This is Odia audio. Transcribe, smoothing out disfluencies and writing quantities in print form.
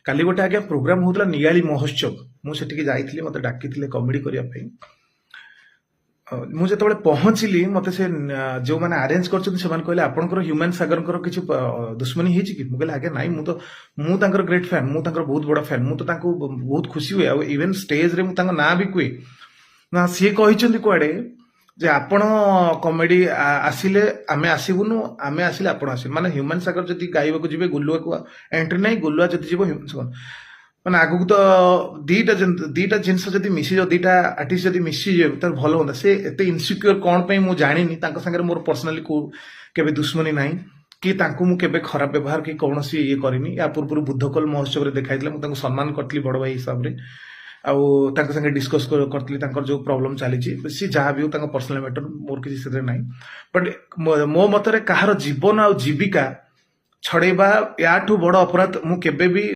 କାଲି ଗୋଟେ ଆଜ୍ଞା ପ୍ରୋଗ୍ରାମ ହଉଥିଲା ନିଆଳି ମହୋତ୍ସବ, ମୁଁ ସେଠିକି ଯାଇଥିଲି, ମତେ ଡାକିଥିଲେ କମେଡି କରିବା ପାଇଁ। ମୁଁ ଯେତେବେଳେ ପହଞ୍ଚିଲି ମତେ ସେ ଯୋଉମାନେ ଆରେଞ୍ଜ କରିଛନ୍ତି ସେମାନେ କହିଲେ ଆପଣଙ୍କର ହ୍ୟୁମାନ ସାଗରଙ୍କର କିଛି ଦୁଶ୍ମନୀ ହେଇଛି କି? ମୁଁ କହିଲି ଆଜ୍ଞା ନାଇଁ, ମୁଁ ତାଙ୍କର ଗ୍ରେଟ୍ ଫ୍ୟାନ୍, ମୁଁ ତାଙ୍କର ବହୁତ ବଡ ଫ୍ୟାନ୍, ମୁଁ ତ ତାଙ୍କୁ ବହୁତ ଖୁସି ହୁଏ, ଆଉ ଇଭେନ୍ ଷ୍ଟେଜରେ ମୁଁ ତାଙ୍କ ନାଁ ବି କୁହେ। ନା ସିଏ କହିଛନ୍ତି କୁଆଡେ ଯେ ଆପଣ କମେଡି ଆସିଲେ ଆମେ ଆସିବୁନୁ, ଆମେ ଆସିଲେ ଆପଣ ଆସିବେ, ମାନେ ହ୍ୟୁମାନ ସାଗର ଯଦି ଗାଇବାକୁ ଯିବେ ଗୁଲୁଆକୁ ଏଣ୍ଟ୍ରି ନାହିଁ, ଗୁଲୁଆ ଯଦି ଯିବ ହ୍ୟୁମାନ ସାଗର, ମାନେ ଆଗକୁ ତ ଦିଟା ଜିନିଷ ଯଦି ମିଶିଯିବ, ଦିଟା ଆର୍ଟିଷ୍ଟ ଯଦି ମିଶିଯିବେ ତାହେଲେ ଭଲ ହୁଅନ୍ତା। ସେ ଏତେ ଇନସିକ୍ୟୁର କଣ ପାଇଁ ମୁଁ ଜାଣିନି, ତାଙ୍କ ସାଙ୍ଗରେ ମୋର ପର୍ସନାଲି କେବେ ଦୁଶ୍ମନୀ ନାହିଁ, କି ତାଙ୍କୁ ମୁଁ କେବେ ଖରାପ ବ୍ୟବହାର କି କୌଣସି ଇଏ କରିନି। ୟା ପୂର୍ବରୁ ବୁଦ୍ଧକୋଲ ମହୋତ୍ସବରେ ଦେଖାଇଥିଲା, ମୁଁ ତାଙ୍କୁ ସମ୍ମାନ କରିଥିଲି ବଡ ଭାଇ ହିସାବରେ, ଆଉ ତାଙ୍କ ସାଙ୍ଗେ ଡିସ୍କସ୍ କରିଥିଲି ତାଙ୍କର ଯୋଉ ପ୍ରୋବ୍ଲେମ ଚାଲିଛି, ସି ଯାହା ବି ହଉ ତାଙ୍କ ପର୍ସନାଲ ମ୍ୟାଟର, ମୋର କିଛି ସେଥିରେ ନାହିଁ। ବଟ୍ ମୋ ମତରେ କାହାର ଜୀବନ ଆଉ ଜୀବିକା ଛଡେଇବା ୟାଠୁ ବଡ ଅପରାଧ ମୁଁ କେବେ ବି